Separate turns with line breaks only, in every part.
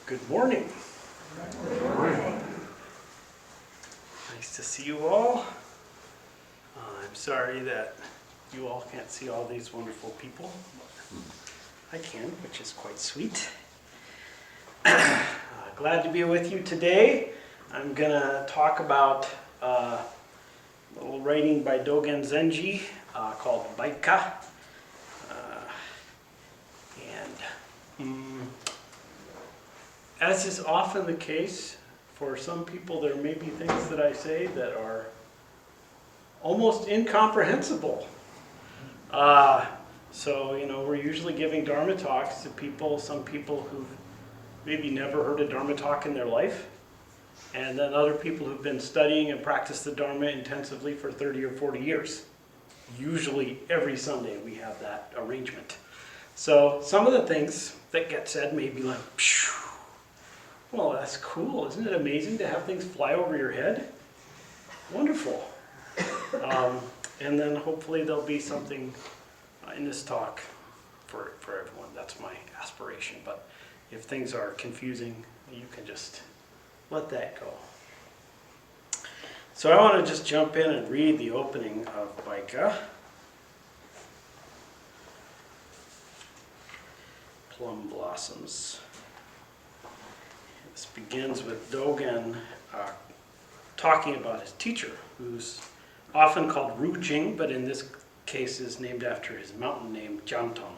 Good morning.
Good morning.
Nice to see you all. I'm sorry that you all can't see all these wonderful people. I can, which is quite sweet. Glad to be with you today. I'm going to talk about a little writing by Dogen Zenji called Baika. As is often the case, for some people there may be things that I say that are almost incomprehensible. We're usually giving Dharma talks to people, some people who've maybe never heard a Dharma talk in their life, and then other people who've been studying and practiced the Dharma intensively for 30 or 40 years. Usually every Sunday we have that arrangement. So some of the things that get said may be like, phew, well, that's cool. Isn't it amazing to have things fly over your head? Wonderful. And then hopefully there'll be something in this talk for everyone. That's my aspiration. But if things are confusing, you can just let that go. So I want to just jump in and read the opening of Baika. Plum blossoms. This begins with Dogen talking about his teacher, who's often called Rujing, but in this case is named after his mountain name, Tiantong.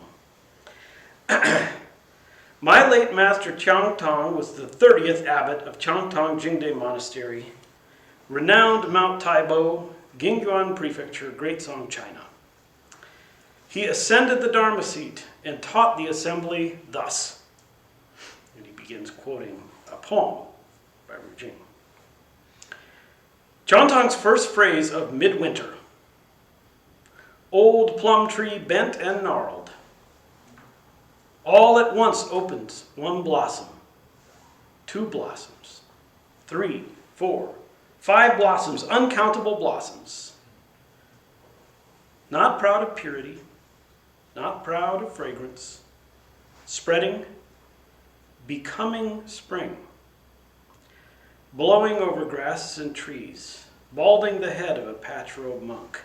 My late master Tiantong was the 30th abbot of Tiantong Jingde Monastery, renowned Mount Taibo, Gingyuan Prefecture, Great Song, China. He ascended the Dharma seat and taught the assembly thus. And he begins quoting a poem by Rujing. Tiantong's first phrase of midwinter. Old plum tree bent and gnarled. All at once opens one blossom, two blossoms, 3, 4, 5 blossoms, uncountable blossoms. Not proud of purity, not proud of fragrance, spreading, becoming spring, blowing over grasses and trees, balding the head of a patch-robed monk,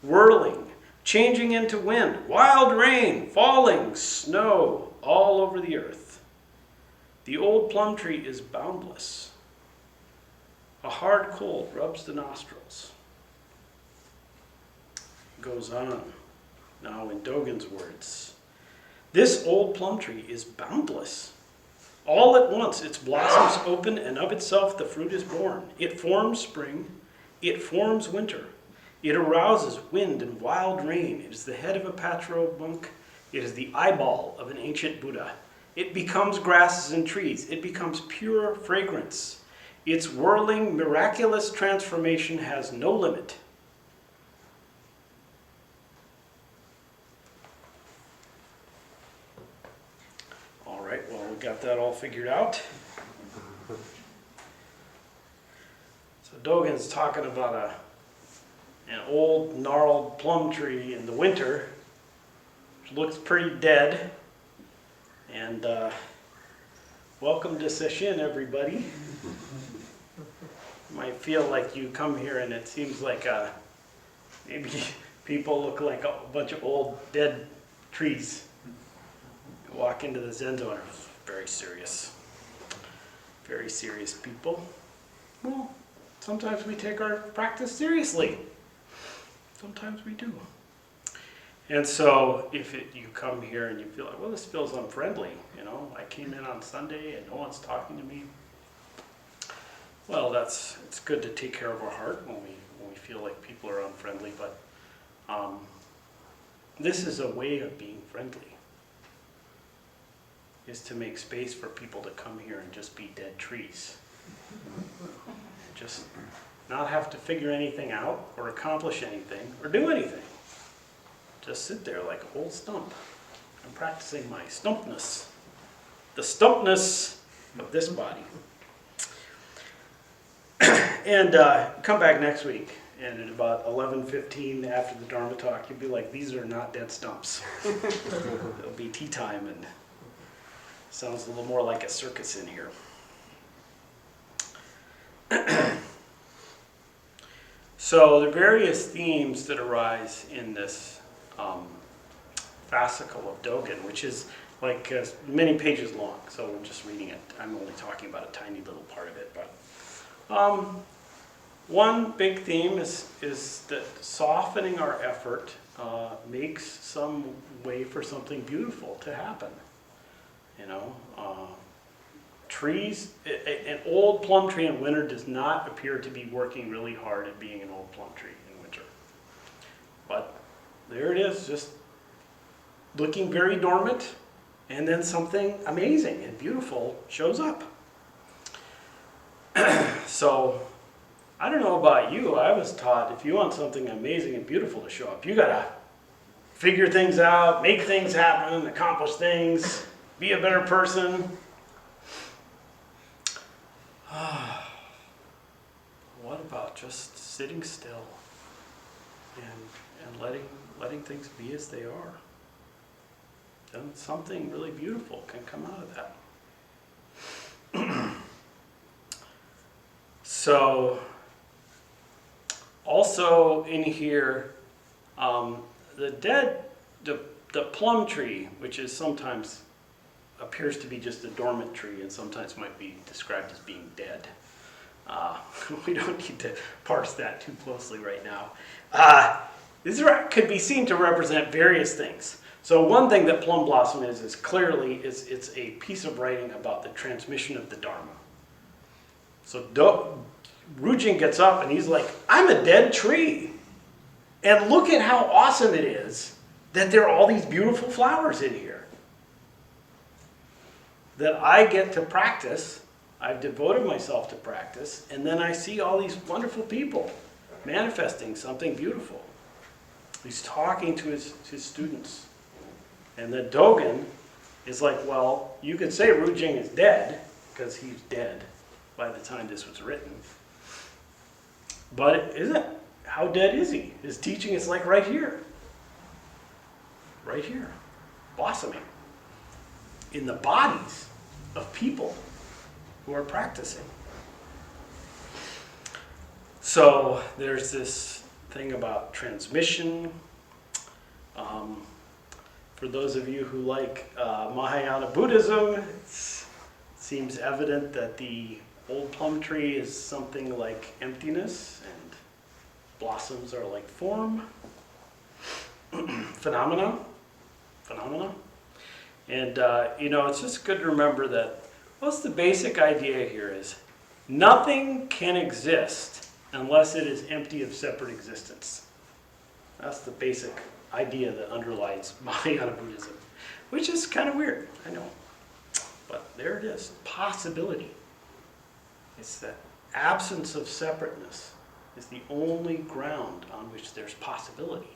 whirling, changing into wind, wild rain, falling, snow all over the earth. The old plum tree is boundless. A hard cold rubs the nostrils. Goes on, now in Dogen's words. This old plum tree is boundless. All at once its blossoms open, and of itself the fruit is born. It forms spring, it forms winter. It arouses wind and wild rain. It is the head of a patch-robed monk. It is the eyeball of an ancient Buddha. It becomes grasses and trees. It becomes pure fragrance. Its whirling, miraculous transformation has no limit. All right, well, we got that all figured out. So Dogen's talking about an old gnarled plum tree in the winter, which looks pretty dead. And welcome to Sesshin, everybody. You might feel like you come here and it seems like maybe people look like a bunch of old dead trees. You walk into the Zen zone, very serious people. Well, sometimes we take our practice seriously. Sometimes we do. And so if you come here and you feel like, well, this feels unfriendly, I came in on Sunday and no one's talking to me. Well, it's good to take care of our heart when we feel like people are unfriendly, but this is a way of being friendly, is to make space for people to come here and just be dead trees. Just not have to figure anything out or accomplish anything or do anything. Just sit there like a whole stump. I'm practicing my stumpness. The stumpness of this body. And come back next week, and at about 11:15 after the Dharma talk, you'll be like, these are not dead stumps. It'll be tea time, and Sounds a little more like a circus in here. So the various themes that arise in this fascicle of Dogen, which is like many pages long, so we're just reading it. I'm only talking about a tiny little part of it. But one big theme is that softening our effort makes some way for something beautiful to happen. You know, trees, an old plum tree in winter does not appear to be working really hard at being an old plum tree in winter. But there it is, just looking very dormant, and then something amazing and beautiful shows up. So, I don't know about you, I was taught if you want something amazing and beautiful to show up, you gotta figure things out, make things happen, accomplish things, be a better person. What about just sitting still and letting things be as they are? Then something really beautiful can come out of that. So, also in here, the plum tree, which is sometimes appears to be just a dormant tree and sometimes might be described as being dead. We don't need to parse that too closely right now. This could be seen to represent various things. So one thing that plum blossom is clearly it's a piece of writing about the transmission of the Dharma. So Rujing gets up and he's like, I'm a dead tree. And look at how awesome it is that there are all these beautiful flowers in here. That I get to practice. I've devoted myself to practice. And then I see all these wonderful people manifesting something beautiful. He's talking to his students. And the Dogen is like, well, you could say Rujing is dead, because he's dead by the time this was written. But it isn't. How dead is he? His teaching is like right here. Right here. Blossoming. In the bodies of people who are practicing. So there's this thing about transmission. For those of you who like Mahayana Buddhism, it seems evident that the old plum tree is something like emptiness and blossoms are like form. Phenomena. And, it's just good to remember that what's the basic idea here is nothing can exist unless it is empty of separate existence. That's the basic idea that underlies Mahayana Buddhism, which is kind of weird, I know. But there it is, possibility. It's that absence of separateness is the only ground on which there's possibility.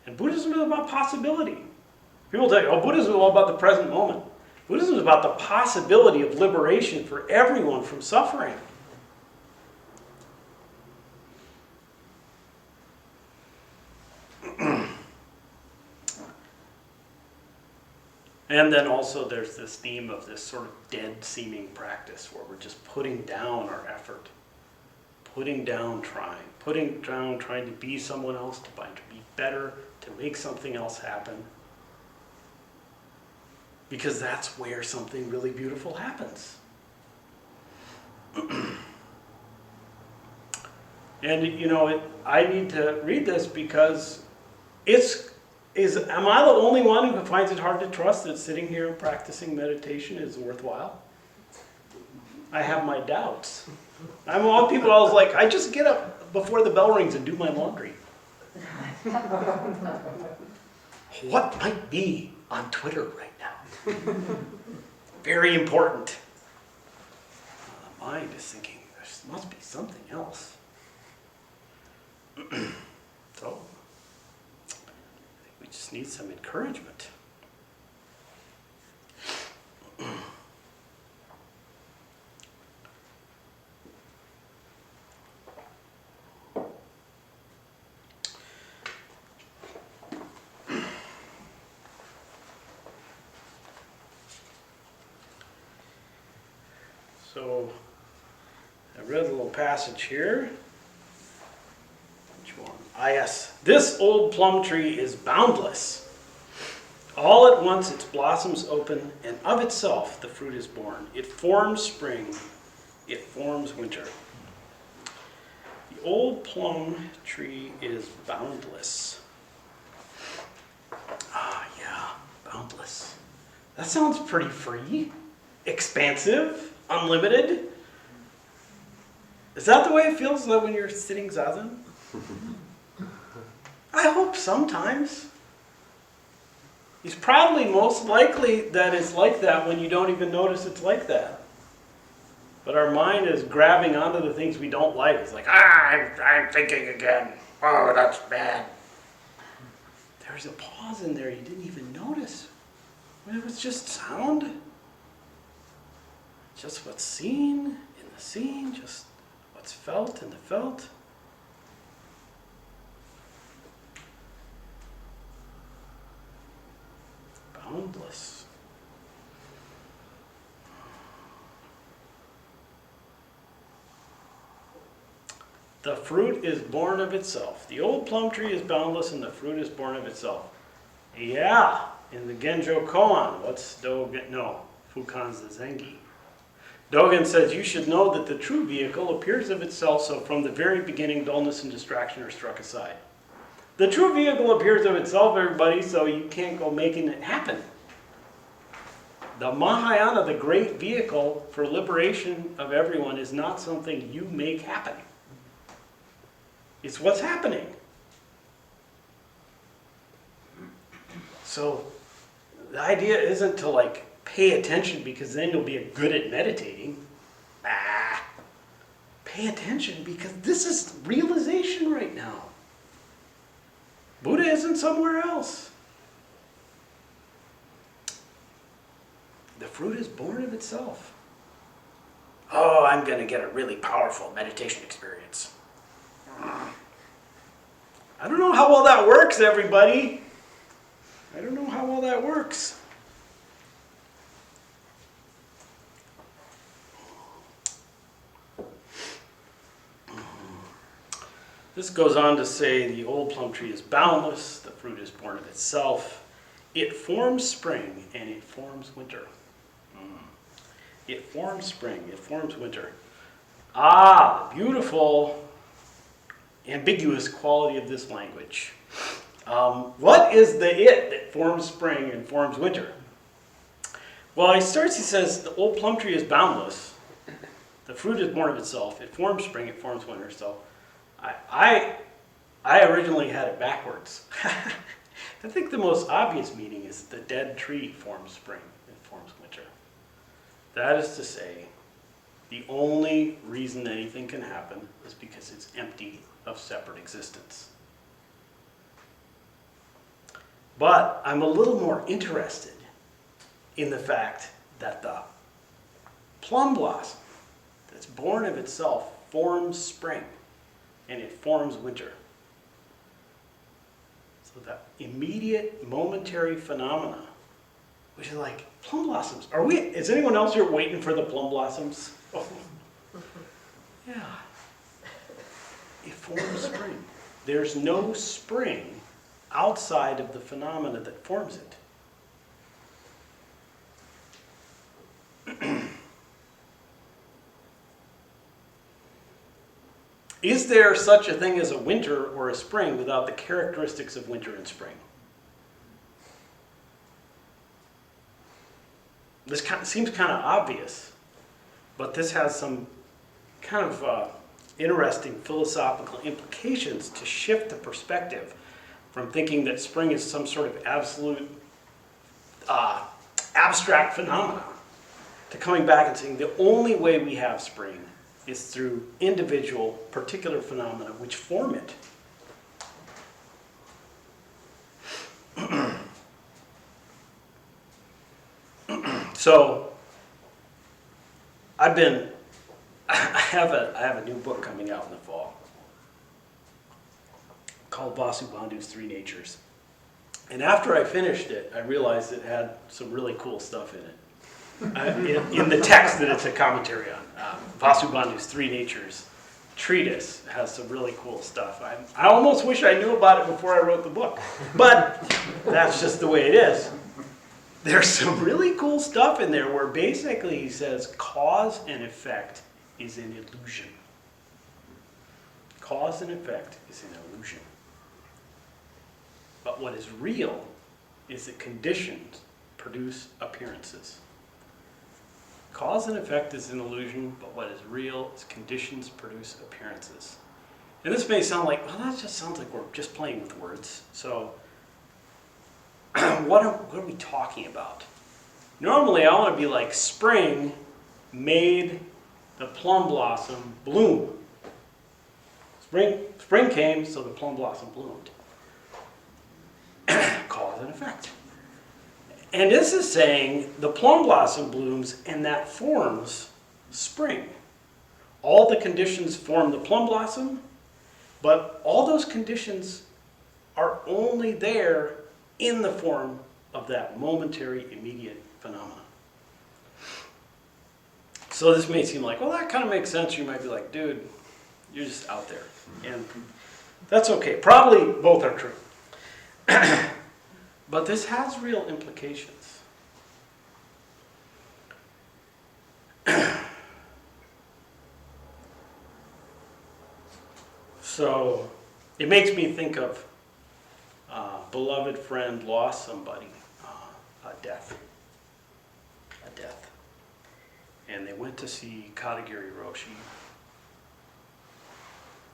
And Buddhism is about possibility. People tell you, oh, Buddhism is all about the present moment. Buddhism is about the possibility of liberation for everyone from suffering. And then also there's this theme of this sort of dead-seeming practice where we're just putting down our effort, putting down trying to be someone else, to be better, to make something else happen. Because that's where something really beautiful happens. And I need to read this because am I the only one who finds it hard to trust that sitting here and practicing meditation is worthwhile? I have my doubts. I'm all people I was like, I just get up before the bell rings and do my laundry. What might be on Twitter right now? Very important. The mind is thinking, there must be something else. So, we just need some encouragement. So I read a little passage here. Which one? Ah, yes. This old plum tree is boundless. All at once its blossoms open, and of itself the fruit is born. It forms spring, it forms winter. The old plum tree is boundless. Ah, yeah, boundless. That sounds pretty free, expansive, unlimited. Is that the way it feels when you're sitting zazen? I hope sometimes. It's probably most likely that it's like that when you don't even notice it's like that. But our mind is grabbing onto the things we don't like. It's like, I'm thinking again. Oh, that's bad. There's a pause in there you didn't even notice. It was just sound. Just what's seen in the seen. Just what's felt in the felt. Boundless. The fruit is born of itself. The old plum tree is boundless and the fruit is born of itself. Yeah, in the Genjo Koan, what's Dogen? No, Fukan's the Zenji. Dogen says, you should know that the true vehicle appears of itself, so from the very beginning dullness and distraction are struck aside. The true vehicle appears of itself, everybody, so you can't go making it happen. The Mahayana, the great vehicle for liberation of everyone, is not something you make happen. It's what's happening. So the idea isn't to like pay attention because then you'll be good at meditating. Pay attention because this is realization right now. Buddha isn't somewhere else. The fruit is born of itself. Oh, I'm going to get a really powerful meditation experience. I don't know how well that works, everybody. I don't know how well that works. This goes on to say the old plum tree is boundless, the fruit is born of itself. It forms spring and it forms winter. It forms spring, it forms winter. Ah, the beautiful, ambiguous quality of this language. What is the it that forms spring and forms winter? Well, he says, the old plum tree is boundless. The fruit is born of itself. It forms spring, it forms winter. So I originally had it backwards. I think the most obvious meaning is the dead tree forms spring and forms winter. That is to say, the only reason anything can happen is because it's empty of separate existence. But I'm a little more interested in the fact that the plum blossom that's born of itself forms spring and it forms winter. So that immediate momentary phenomena, which is like plum blossoms. Is anyone else here waiting for the plum blossoms? Oh. Yeah. It forms spring. There's no spring outside of the phenomena that forms it. Is there such a thing as a winter or a spring without the characteristics of winter and spring? This seems kind of obvious, but this has some kind of interesting philosophical implications to shift the perspective from thinking that spring is some sort of absolute abstract phenomena to coming back and saying the only way we have spring is through individual, particular phenomena which form it. So, I have a new book coming out in the fall called Vasubandhu's Three Natures. And after I finished it, I realized it had some really cool stuff in it. in the text that it's a commentary on. Vasubandhu's Three Natures treatise has some really cool stuff. I almost wish I knew about it before I wrote the book, but that's just the way it is. There's some really cool stuff in there where basically he says cause and effect is an illusion. Cause and effect is an illusion. But what is real is that conditions produce appearances. Cause and effect is an illusion, but what is real is conditions produce appearances. And this may sound like, well, that just sounds like we're just playing with words. So what are we talking about? Normally, I want to be like spring made the plum blossom bloom. Spring came, so the plum blossom bloomed. Cause and effect. And this is saying the plum blossom blooms and that forms spring. All the conditions form the plum blossom, but all those conditions are only there in the form of that momentary, immediate phenomenon. So this may seem like, well, that kind of makes sense. You might be like, dude, you're just out there. And that's okay. Probably both are true. But this has real implications. So it makes me think of a beloved friend lost somebody, a death. And they went to see Katagiri Roshi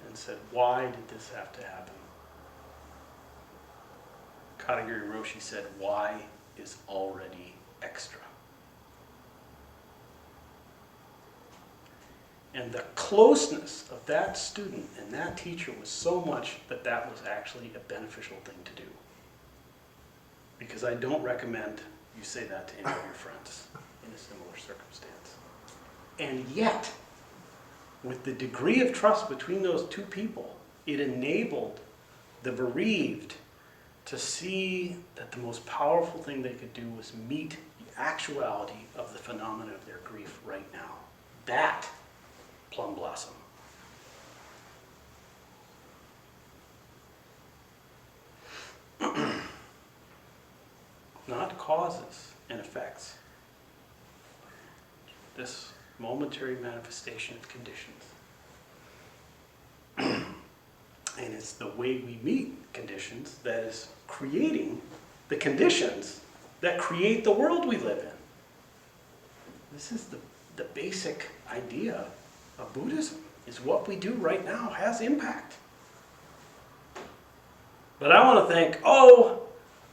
and said, why did this have to happen? Katagiri Roshi said, why is already extra. And the closeness of that student and that teacher was so much that that was actually a beneficial thing to do. Because I don't recommend you say that to any of your friends in a similar circumstance. And yet, with the degree of trust between those two people, it enabled the bereaved to see that the most powerful thing they could do was meet the actuality of the phenomena of their grief right now. That plum blossom. Not causes and effects. This momentary manifestation of conditions. And it's the way we meet conditions that is creating the conditions that create the world we live in. This is the basic idea of Buddhism, is what we do right now has impact. But I want to think, oh,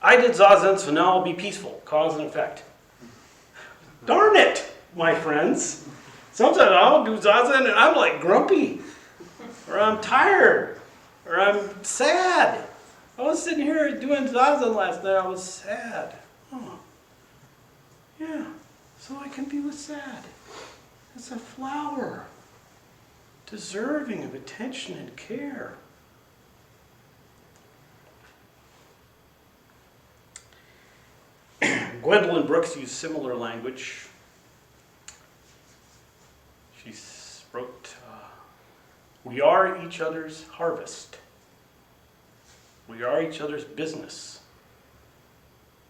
I did Zazen, so now I'll be peaceful. Cause and effect. Darn it, my friends. Sometimes I'll do Zazen and I'm like grumpy, or I'm tired, or I'm sad. I was sitting here doing Zazen last night, I was sad. Oh, yeah, so I can be with sad. It's a flower, deserving of attention and care. Gwendolyn Brooks used similar language. She wrote, we are each other's harvest. We are each other's business.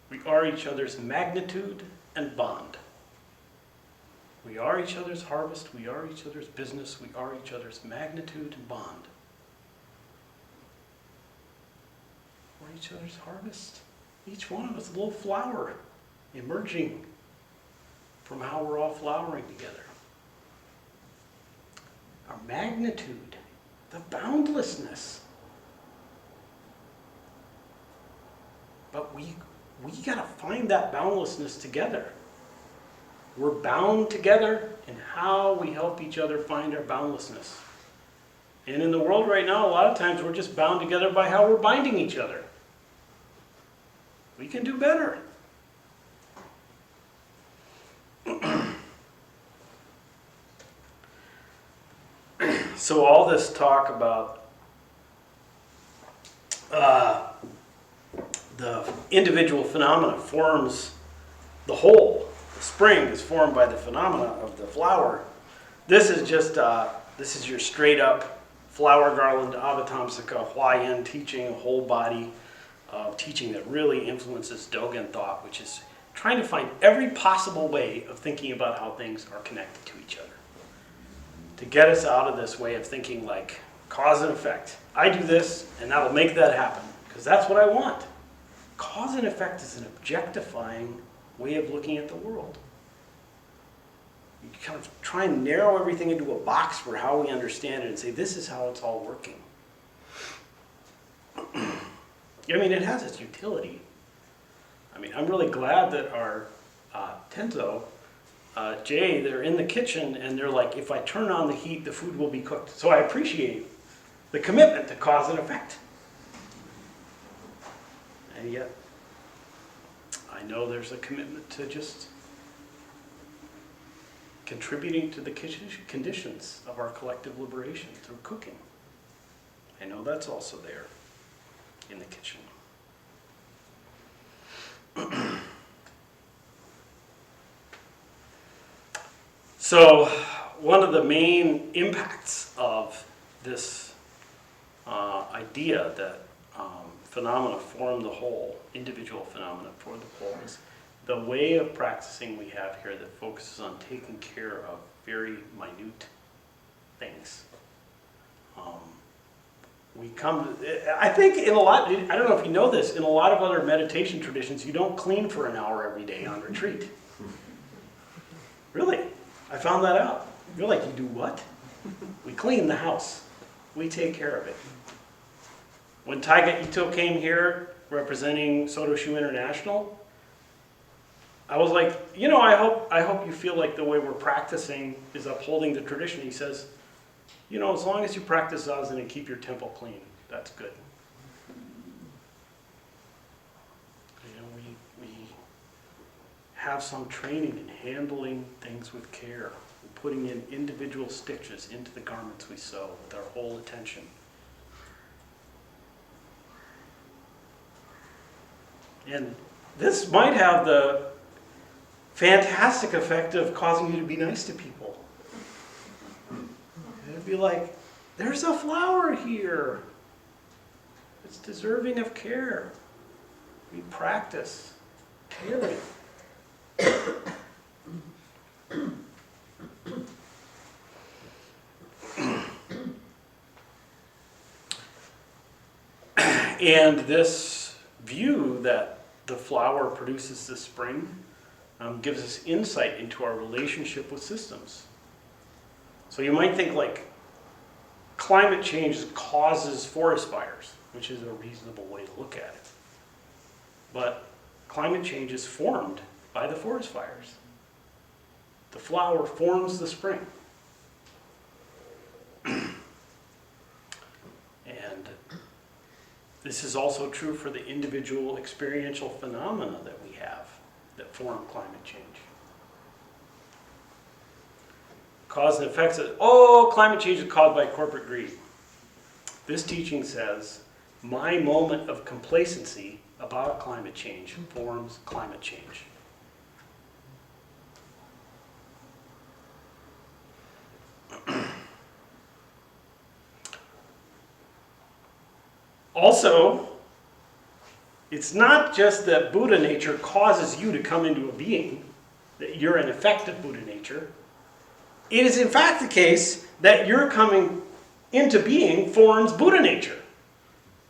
We are each other's magnitude and bond. We are each other's harvest. We are each other's business. We are each other's magnitude and bond. We're each other's harvest. Each one of us a little flower emerging from how we're all flowering together. Our magnitude, the boundlessness. But we got to find that boundlessness together. We're bound together in how we help each other find our boundlessness. And in the world right now, a lot of times we're just bound together by how we're binding each other. We can do better. So all this talk about the individual phenomena forms the whole. The spring is formed by the phenomena of the flower. This is just, this is your straight up flower garland avatamsaka Huayan teaching, a whole body teaching that really influences Dogen thought, which is trying to find every possible way of thinking about how things are connected to each other. To get us out of this way of thinking like cause and effect. I do this and that'll make that happen, because that's what I want. Cause and effect is an objectifying way of looking at the world. You kind of try and narrow everything into a box for how we understand it and say, this is how it's all working. I mean, it has its utility. I mean, I'm really glad that our Tenzo, Jay, they're in the kitchen and they're like, if I turn on the heat, the food will be cooked. So I appreciate the commitment to cause and effect. And yet, I know there's a commitment to just contributing to the conditions of our collective liberation through cooking. I know that's also there in the kitchen. So, one of the main impacts of this idea that phenomena form the whole, individual phenomena form the whole, is the way of practicing we have here that focuses on taking care of very minute things. We come to, I think in a lot, I don't know if you know this, in a lot of other meditation traditions, you don't clean for an hour every day on retreat. Really, I found that out. You're like, you do what? We clean the house. We take care of it. When Taiga Ito came here, representing Soto Shu International, I was like, you know, I hope you feel like the way we're practicing is upholding the tradition. He says, you know, as long as you practice zazen and keep your temple clean, that's good. You know, we have some training in handling things with care, and putting in individual stitches into the garments we sew with our whole attention. And this might have the fantastic effect of causing you to be nice to people. It'd be like, there's a flower here. It's deserving of care. We practice caring. And this view that the flower produces the spring gives us insight into our relationship with systems. So you might think like climate change causes forest fires, which is a reasonable way to look at it. But climate change is formed by the forest fires. The flower forms the spring. And this is also true for the individual experiential phenomena that we have that form climate change. Cause and effects of, climate change is caused by corporate greed. This teaching says, my moment of complacency about climate change forms climate change. Also, it's not just that Buddha nature causes you to come into a being, that you're an effect of Buddha nature. It is in fact the case that your coming into being forms Buddha nature.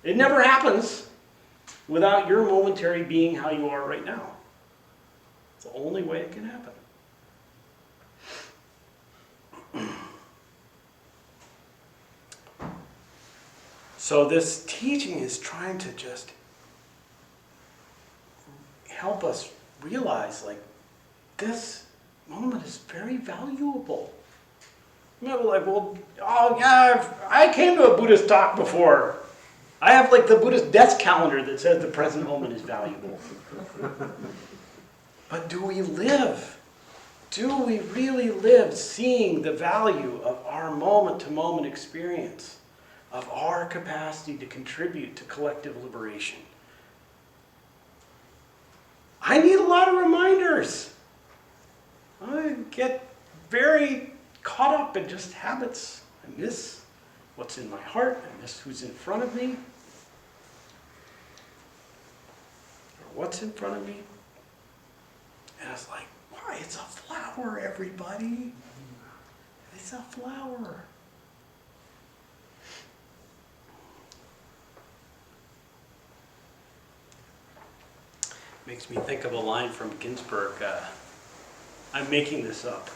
It never happens without your momentary being how you are right now. It's the only way it can happen. So this teaching is trying to just help us realize, like, this moment is very valuable. You might be like, well, oh yeah, I came to a Buddhist talk before. I have like the Buddhist death calendar that says the present moment is valuable. But do we live? Do we really live seeing the value of our moment-to-moment experience, of our capacity to contribute to collective liberation? I need a lot of reminders. I get very caught up in just habits. I miss what's in my heart. I miss who's in front of me. Or what's in front of me. And I was like, why? It's a flower, everybody. It's a flower. Makes me think of a line from Ginsberg. I'm making this up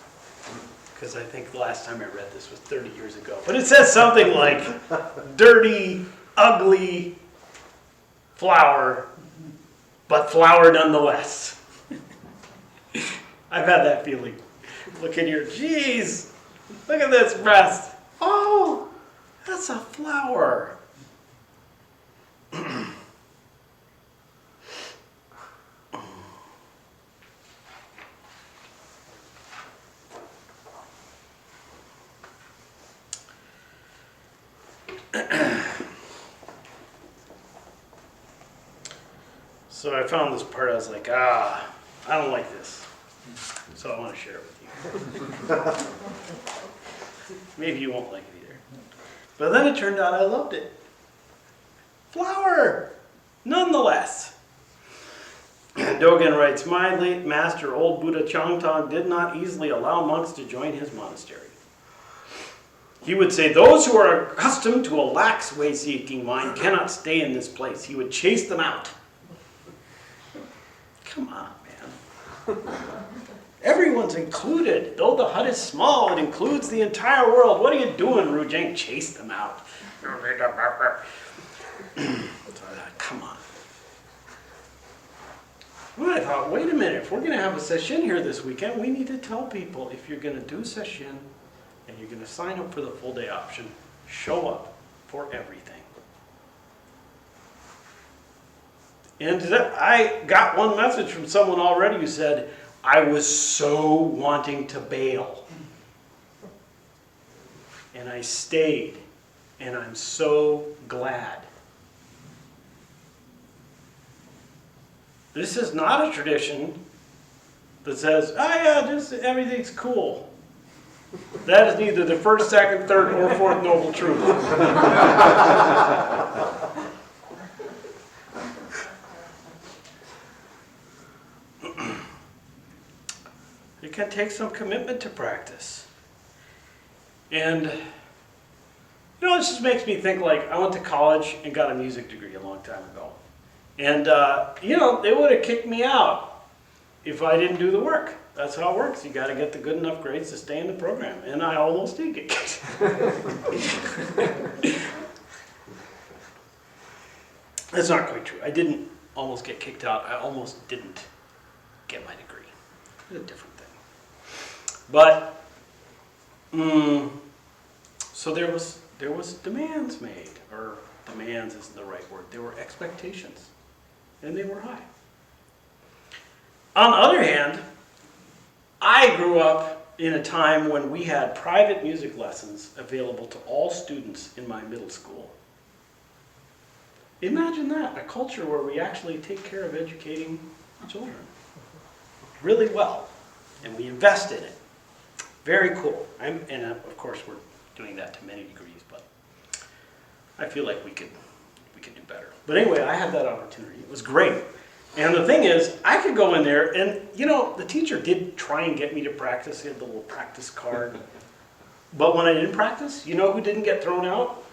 because I think the last time I read this was 30 years ago. But it says something like, dirty, ugly flower, but flower nonetheless. I've had that feeling. Look in here, geez, look at this breast. Oh, that's a flower. So I found this part, I was like, I don't like this. So I want to share it with you. Maybe you won't like it either. But then it turned out I loved it. Flower, nonetheless. Dogen writes, my late master, old Buddha Tiantong, did not easily allow monks to join his monastery. He would say, those who are accustomed to a lax way-seeking mind cannot stay in this place. He would chase them out. Come on, man. Everyone's included. Though the hut is small, it includes the entire world. What are you doing, Rujing? Chase them out. Come on. Well, I thought, wait a minute. If we're going to have a session here this weekend, we need to tell people if you're going to do session and you're going to sign up for the full day option, show up for everything. And I got one message from someone already who said, I was so wanting to bail. And I stayed. And I'm so glad. This is not a tradition that says, oh yeah, just everything's cool. That is neither the first, second, third, or fourth noble truth. It can take some commitment to practice. And, this just makes me think like, I went to college and got a music degree a long time ago. And, they would have kicked me out if I didn't do the work. That's how it works. You got to get the good enough grades to stay in the program. And I almost did get kicked. That's not quite true. I didn't almost get kicked out. I almost didn't get my degree. It's a different thing. But, so there was demands made, or demands isn't the right word. There were expectations, and they were high. On the other hand, I grew up in a time when we had private music lessons available to all students in my middle school. Imagine that, a culture where we actually take care of educating children really well, and we invest in it. Very cool. And of course, we're doing that to many degrees, but I feel like we could do better. But anyway, I had that opportunity. It was great. And the thing is, I could go in there, and the teacher did try and get me to practice. He had the little practice card. But when I didn't practice, you know who didn't get thrown out?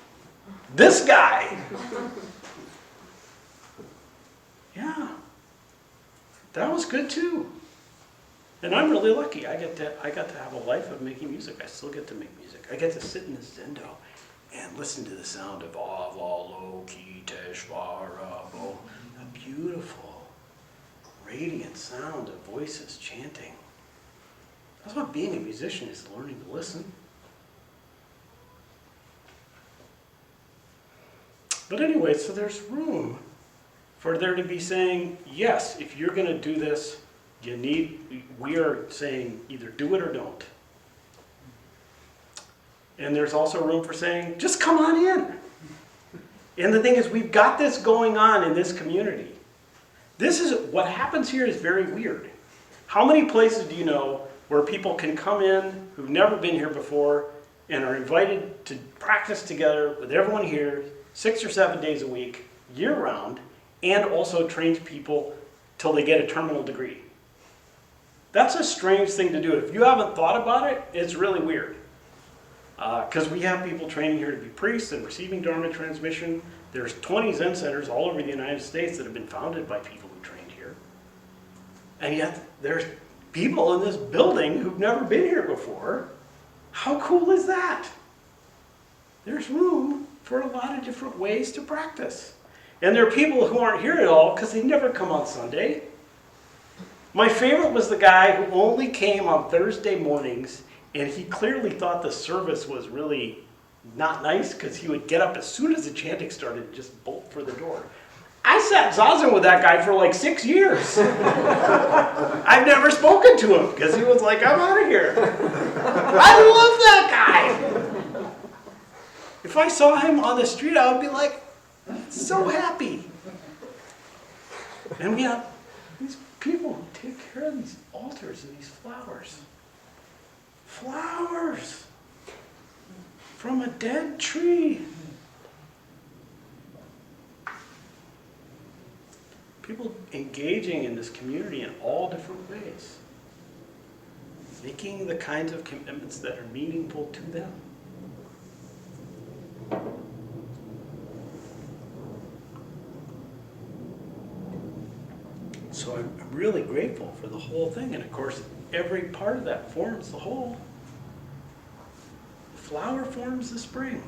This guy. Yeah. That was good too. And I'm really lucky. I got to have a life of making music. I still get to make music. I get to sit in this zendo and listen to the sound of Avalokiteshvara, a beautiful, radiant sound of voices chanting. That's what being a musician is, learning to listen. But anyway, so there's room for there to be saying, yes, if you're going to do this, we are saying either do it or don't. And there's also room for saying, just come on in. And the thing is, we've got this going on in this community. What happens here is very weird. How many places do you know where people can come in who've never been here before and are invited to practice together with everyone here 6 or 7 days a week, year-round, and also trains people till they get a terminal degree. That's a strange thing to do. If you haven't thought about it, it's really weird. Because we have people training here to be priests and receiving Dharma transmission. There's 20 Zen centers all over the United States that have been founded by people who trained here. And yet, there's people in this building who've never been here before. How cool is that? There's room for a lot of different ways to practice. And there are people who aren't here at all because they never come on Sunday. My favorite was the guy who only came on Thursday mornings, and he clearly thought the service was really not nice because he would get up as soon as the chanting started and just bolt for the door. I sat zazen with that guy for like 6 years. I've never spoken to him because he was like, I'm out of here. I love that guy. If I saw him on the street, I would be like, so happy. And we have these people who take care of these altars and these flowers. Flowers from a dead tree. People engaging in this community in all different ways. Making the kinds of commitments that are meaningful to them. So I'm really grateful for the whole thing. And of course, every part of that forms the whole. The flower forms the spring.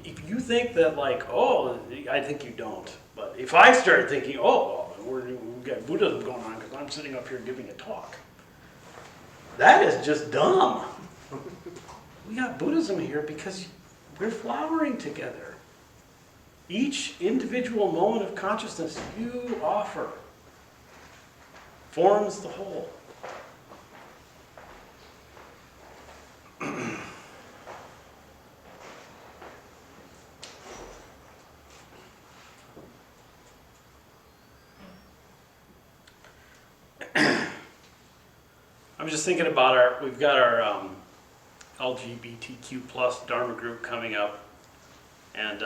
If you think that like, oh, I think you don't. But if I start thinking, oh, we've got Buddhism going on because I'm sitting up here giving a talk. That is just dumb. We got Buddhism here because we're flowering together. Each individual moment of consciousness you offer forms the whole. I'm just thinking about we've got our LGBTQ plus Dharma group coming up. And,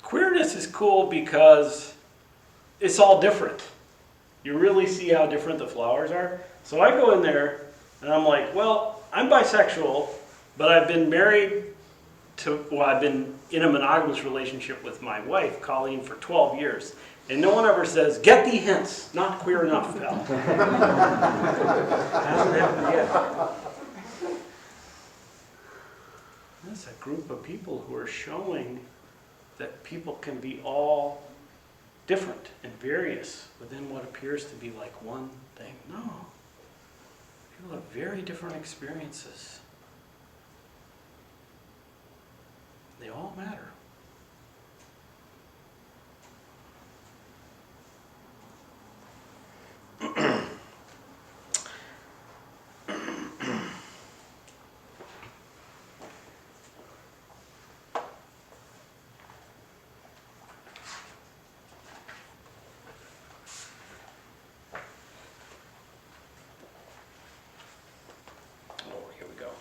queerness is cool because it's all different. You really see how different the flowers are. So I go in there and I'm like, well, I'm bisexual, but I've been I've been in a monogamous relationship with my wife, Colleen, for 12 years. And no one ever says, get thee hence, not queer enough, pal. Hasn't happened yet. That's a group of people who are showing that people can be all different and various within what appears to be like one thing. No. People have very different experiences. They all matter.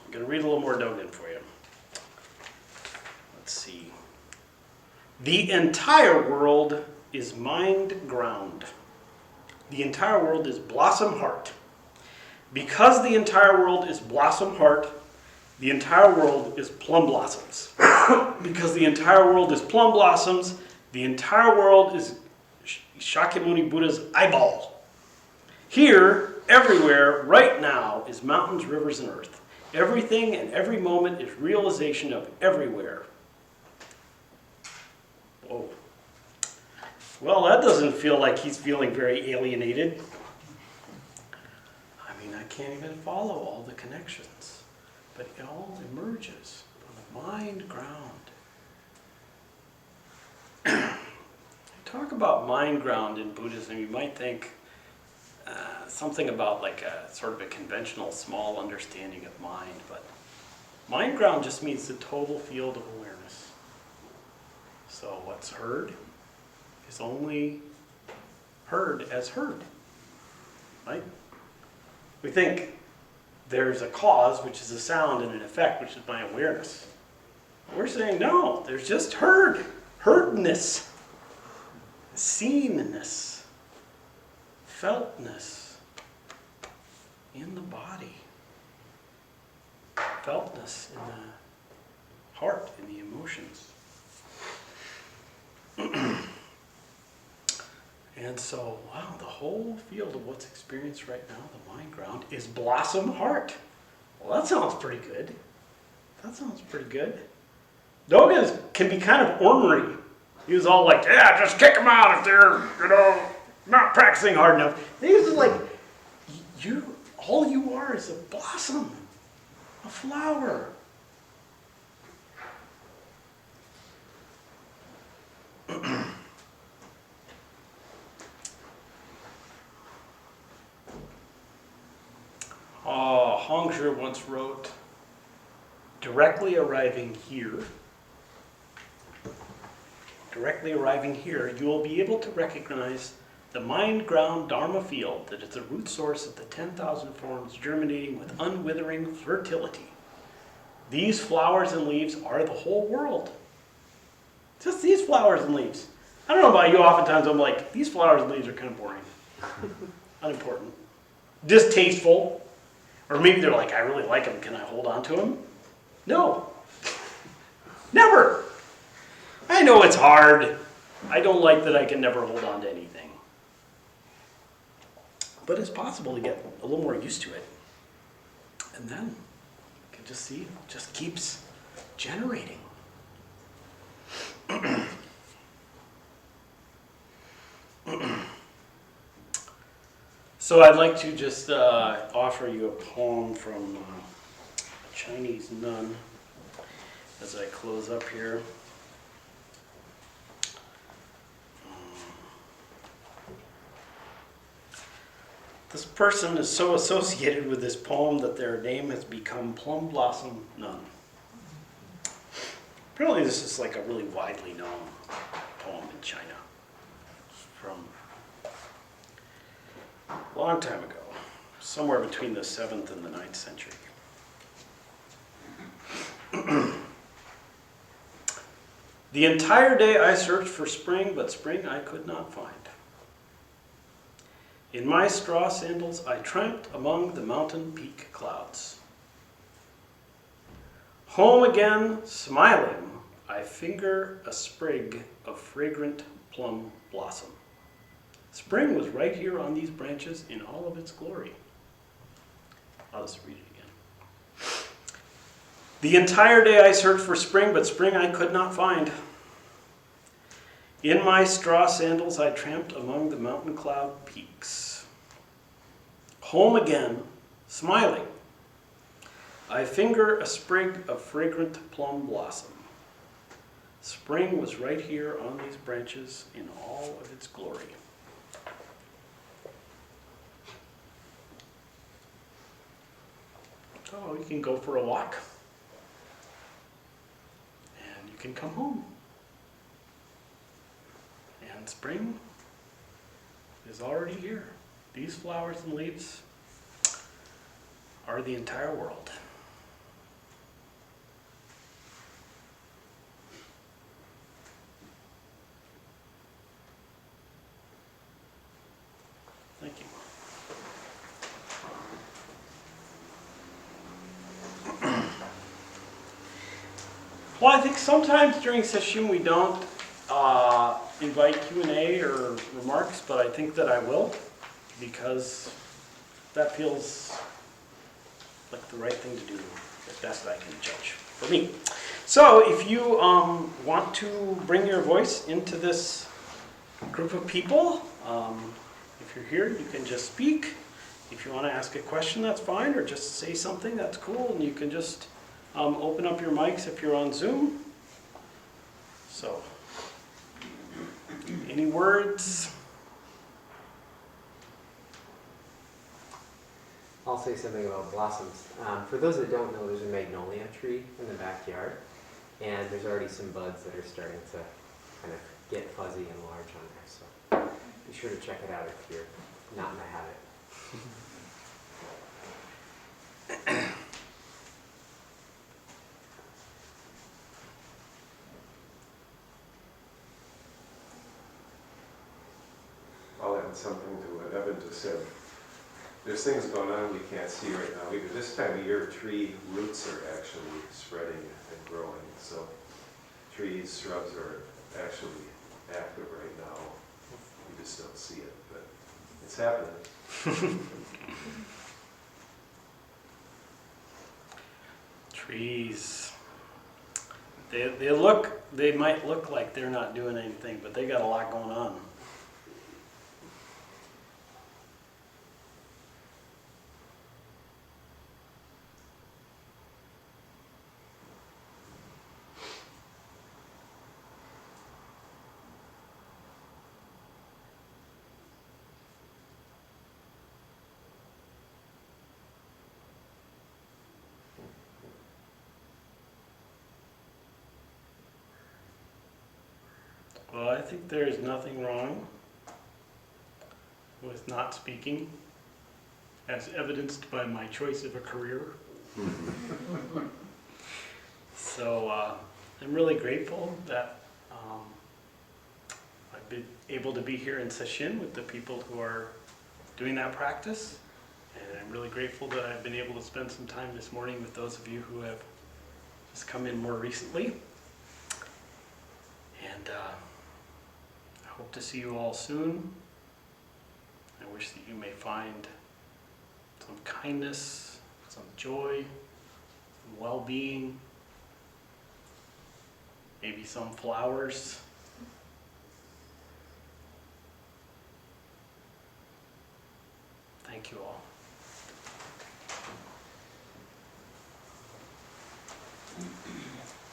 I'm going to read a little more Dogen for you. Let's see. The entire world is mind ground. The entire world is blossom heart. Because the entire world is blossom heart, the entire world is plum blossoms. Because the entire world is plum blossoms, the entire world is Shakyamuni Buddha's eyeball. Here, everywhere, right now, is mountains, rivers, and earth. Everything and every moment is realization of everywhere. Whoa. Well, that doesn't feel like he's feeling very alienated. I mean, I can't even follow all the connections. But it all emerges from the mind ground. Talk about mind ground in Buddhism, you might think something about like a sort of a conventional small understanding of mind, but mind ground just means the total field of awareness. So what's heard is only heard as heard, right? We think there's a cause, which is a sound, and an effect, which is my awareness. We're saying, no, there's just heardness, seenness, feltness in the body, feltness in the heart, in the emotions. And so, wow, the whole field of what's experienced right now, the mind ground, is blossom heart. Well, that sounds pretty good. That sounds pretty good. Dogen can be kind of ornery. He was all like, yeah, just kick them out if they're, not practicing hard enough. And he was just like, all you are is a blossom, a flower. Hongzhi once wrote, directly arriving here, you will be able to recognize the mind-ground Dharma field that is the root source of the 10,000 forms germinating with unwithering fertility. These flowers and leaves are the whole world. Just these flowers and leaves. I don't know about you, oftentimes I'm like, these flowers and leaves are kind of boring. Unimportant. Distasteful. Or maybe they're like, I really like them, can I hold on to them? No. Never. I know it's hard. I don't like that I can never hold on to anything. But it's possible to get a little more used to it. And then you can just see, it just keeps generating. So I'd like to just offer you a poem from a Chinese nun as I close up here. This person is so associated with this poem that their name has become Plum Blossom Nun. Apparently this is like a really widely known poem in China. It's from a long time ago, somewhere between the 7th and the 9th century. The entire day I searched for spring, but spring I could not find. In my straw sandals I tramped among the mountain peak clouds. Home again, smiling, I finger a sprig of fragrant plum blossom. Spring was right here on these branches in all of its glory. I'll just read it again. The entire day I searched for spring, but spring I could not find. In my straw sandals I tramped among the mountain cloud peaks. Home again, smiling, I finger a sprig of fragrant plum blossom. Spring was right here on these branches in all of its glory. So you can go for a walk, and you can come home. And spring is already here. These flowers and leaves are the entire world. Thank you. Well, I think sometimes during session we don't invite Q&A or remarks, but I think that I will, because that feels like the right thing to do, as best I can judge for me. So if you want to bring your voice into this group of people, if you're here, you can just speak. If you want to ask a question, that's fine, or just say something, that's cool, and you can just open up your mics if you're on Zoom. So, any words?
I'll say something about blossoms. For those that don't know, there's a magnolia tree in the backyard, and there's already some buds that are starting to kind of get fuzzy and large on there. So be sure to check it out if you're not in the habit.
I'll add something to what Evan just said. There's things going on we can't see right now either. This time of year, tree roots are actually spreading and growing. So trees, shrubs are actually active right now. You just don't see it, but it's happening.
Trees. They might look like they're not doing anything, but they got a lot going on. Well, I think there is nothing wrong with not speaking, as evidenced by my choice of a career. So I'm really grateful that I've been able to be here in Sesshin with the people who are doing that practice. And I'm really grateful that I've been able to spend some time this morning with those of you who have just come in more recently. And I hope to see you all soon. I wish that you may find some kindness, some joy, some well-being, maybe some flowers. Thank you all.